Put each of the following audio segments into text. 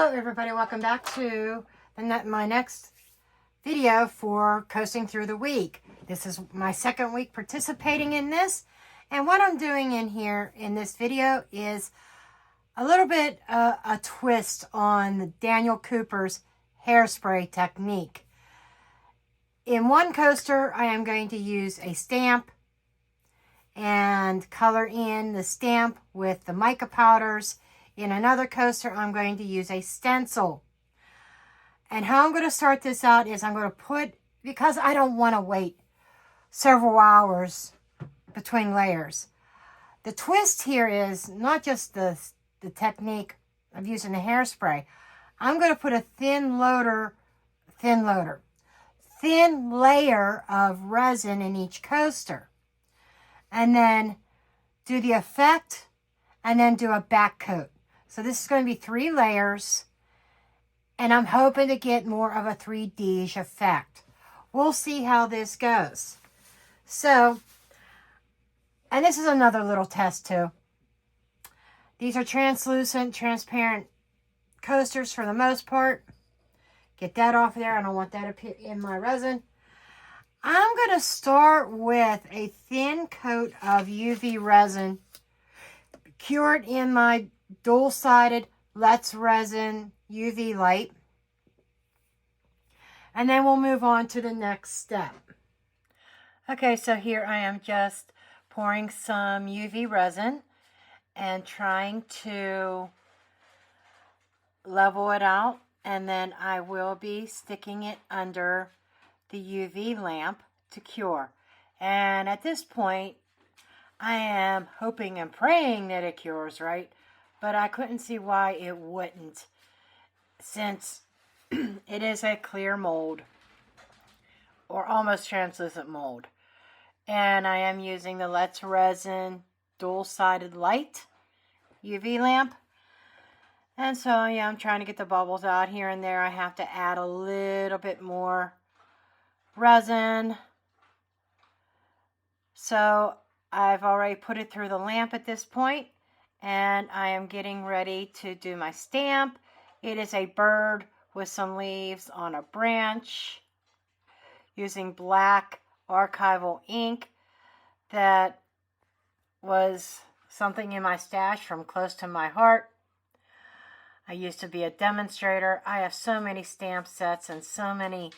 Hello everybody, welcome back to my next video for coasting through the week. This is my second week participating in this, and what I'm doing in here in this video is a little bit a twist on the Daniel Cooper's hairspray technique. In one coaster I am going to use a stamp and color in the stamp with the mica powders. In another coaster, I'm going to use a stencil. And how I'm going to start this out is I'm going to put, because I don't want to wait several hours between layers. The twist here is not just the technique of using the hairspray. I'm going to put a thin layer of resin in each coaster. And then do the effect and then do a back coat. So this is going to be 3 layers, and I'm hoping to get more of a 3D effect. We'll see how this goes. So, and this is another little test too. These are translucent, transparent coasters for the most part. Get that off there. I don't want that up here in my resin. I'm going to start with a thin coat of UV resin, cured in my dual-sided Let's Resin UV light, and then we'll move on to the next step. Okay, so here I am just pouring some UV resin and trying to level it out, and then I will be sticking it under the UV lamp to cure. And at this point I am hoping and praying that it cures right, but I couldn't see why it wouldn't, since it is a clear mold or almost translucent mold. And I am using the Let's Resin dual-sided light UV lamp. And so yeah, I'm trying to get the bubbles out here and there. I have to add a little bit more resin. So I've already put it through the lamp at this point, and I am getting ready to do my stamp. It is a bird with some leaves on a branch, using black archival ink that was something in my stash from close to my heart. I used to be a demonstrator. I have so many stamp sets and so many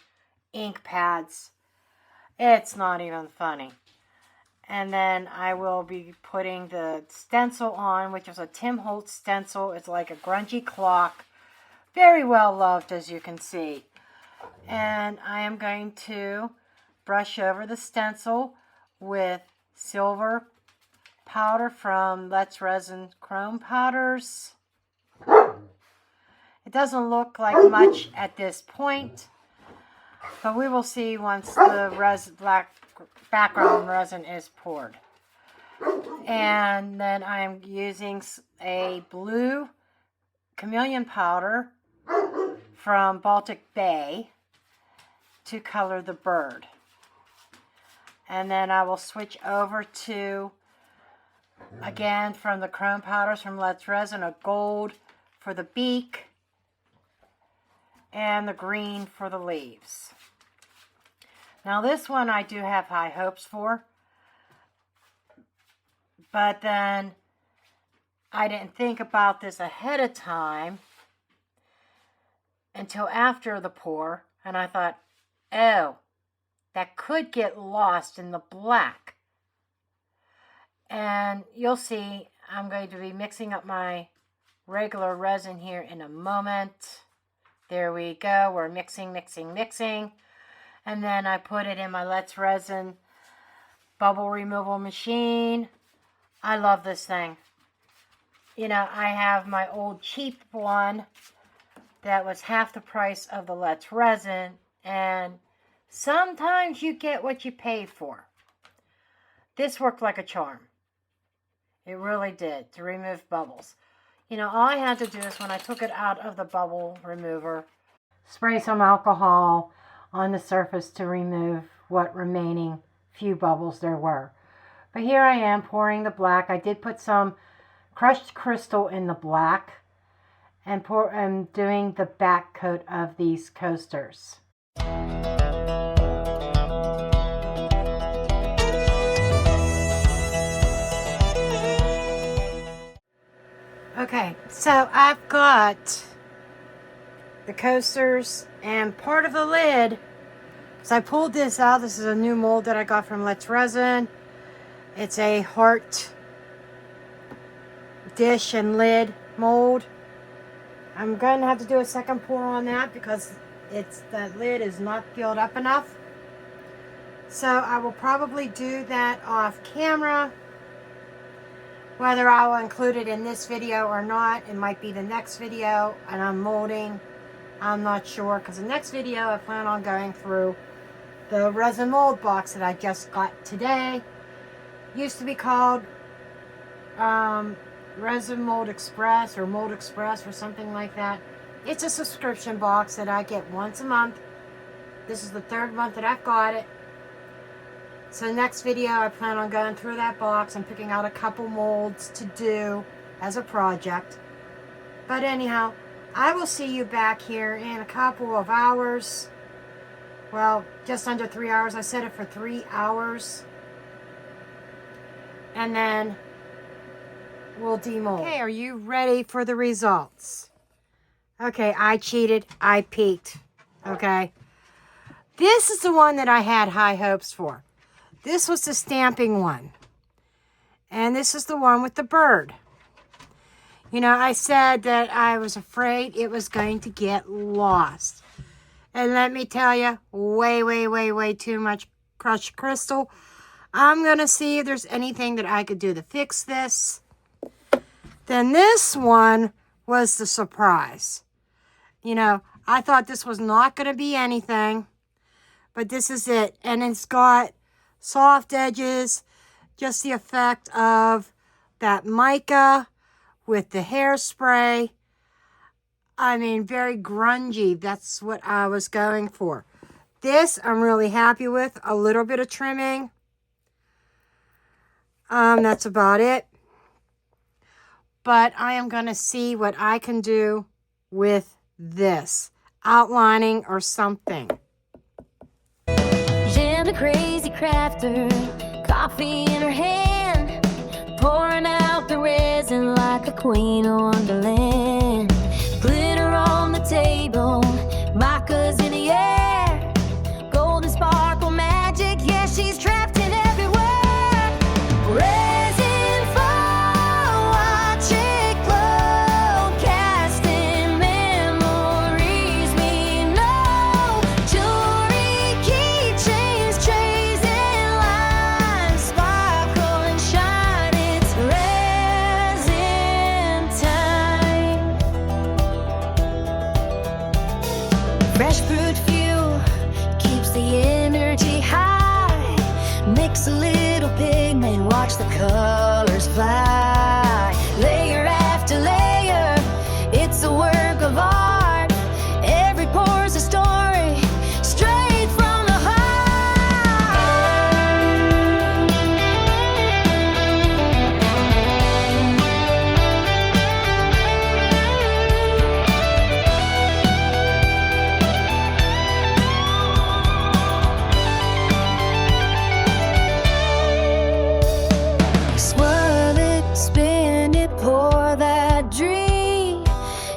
ink pads. It's not even funny. And then I will be putting the stencil on, which is a Tim Holtz stencil. It's like a grungy clock. Very well loved, as you can see. And I am going to brush over the stencil with silver powder from Let's Resin Chrome Powders. It doesn't look like much at this point, but we will see once the black background resin is poured. And then I'm using a blue chameleon powder from Baltic Bay to color the bird. And then I will switch over to, again, from the chrome powders from Let's Resin, a gold for the beak and the green for the leaves. Now this one I do have high hopes for, but then I didn't think about this ahead of time until after the pour, and I thought, oh, that could get lost in the black. And you'll see, I'm going to be mixing up my regular resin here in a moment. There we go, we're mixing. And then I put it in my Let's Resin bubble removal machine. I love this thing. You know, I have my old cheap one that was half the price of the Let's Resin, and sometimes you get what you pay for. This worked like a charm. It really did, to remove bubbles. You know, all I had to do is, when I took it out of the bubble remover, spray some alcohol on the surface to remove what remaining few bubbles there were. But here I am pouring the black. I did put some crushed crystal in the black, and doing the back coat of these coasters. Okay, so I've got the coasters and part of the lid. So I pulled this out. This is a new mold that I got from Resin. It's a heart dish and lid mold. I'm going to have to do a second pour on that because that lid is not filled up enough. So I will probably do that off camera. Whether I will include it in this video or not, it might be the next video, and I'm molding. I'm not sure, because the next video I plan on going through the resin mold box that I just got today. Used to be called Resin Mold Express or Mold Express or something like that. It's a subscription box that I get once a month. This is the 3rd month that I've got it. So next video I plan on going through that box and picking out a couple molds to do as a project. But anyhow, I will see you back here in a couple of hours. Well, just under 3 hours. I set it for 3 hours. And then we'll demold. Okay, are you ready for the results? Okay, I cheated. I peeked. Okay. This is the one that I had high hopes for. This was the stamping one. And this is the one with the bird. You know, I said that I was afraid it was going to get lost. And let me tell you, way too much crushed crystal. I'm going to see if there's anything that I could do to fix this. Then this one was the surprise. You know, I thought this was not going to be anything. But this is it. And it's got soft edges, just the effect of that mica with the hairspray. I mean, very grungy. That's what I was going for. This I'm really happy with. A little bit of trimming. That's about it. But I am going to see what I can do with this. Outlining or something. Jenn, a crazy crafter, coffee in her hand, pouring out the resin like a queen of Wonderland. Glitter on the table, mica's in the air, golden sparkle magic, yeah, she's trapped in everywhere. Resin fall, watch it glow, casting memories we know. Jewelry, keychains, trays and lines, sparkle and shine, it's resin time. Fresh fruit fuel keeps the energy high. Mix a little pigment, watch the colors fly. Layer after layer, it's a work of art. Every pore's a story, straight from the heart. Swirl it, spin it, pour that dream.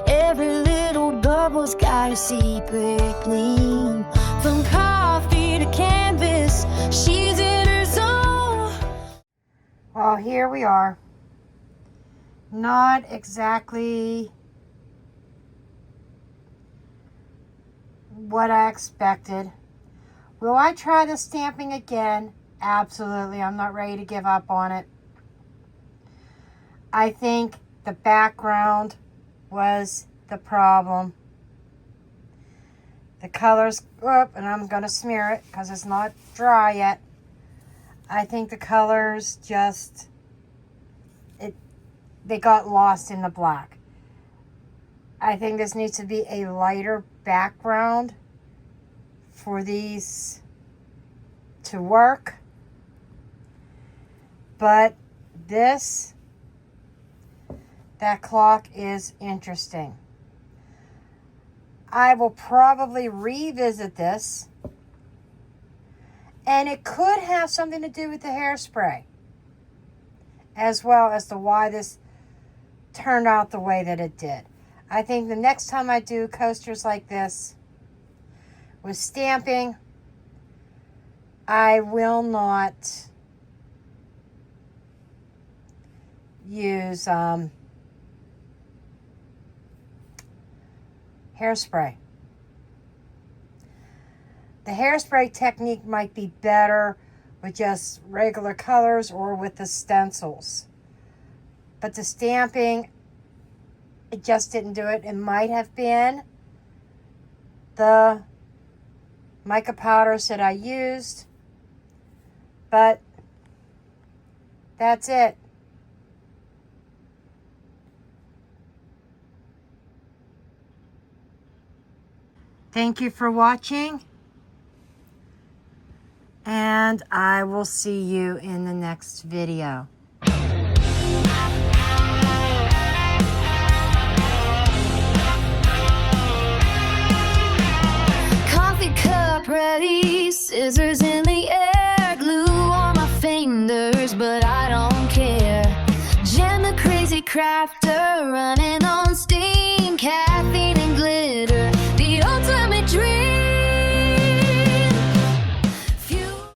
Every little bubble's got a secret gleam. From coffee to canvas, she's in her zone. Well, here we are. Not exactly what I expected. Will I try the stamping again? Absolutely. I'm not ready to give up on it. I think the background was the problem. The colors, and I'm going to smear it because it's not dry yet. I think the colors just, they got lost in the black. I think this needs to be a lighter background for these to work. But this, that clock is interesting. I will probably revisit this. And it could have something to do with the hairspray, as well as to why this turned out the way that it did. I think the next time I do coasters like this with stamping, I will not use hairspray. The hairspray technique might be better with just regular colors or with the stencils. But the stamping, it just didn't do it. It might have been the mica powders that I used. But that's it. Thank you for watching. And I will see you in the next video. Coffee cup ready, scissors in the air, glue on my fingers, but I don't care. Jenn the crazy crafter, running on steam, caffeine and glitter, the ultimate dream.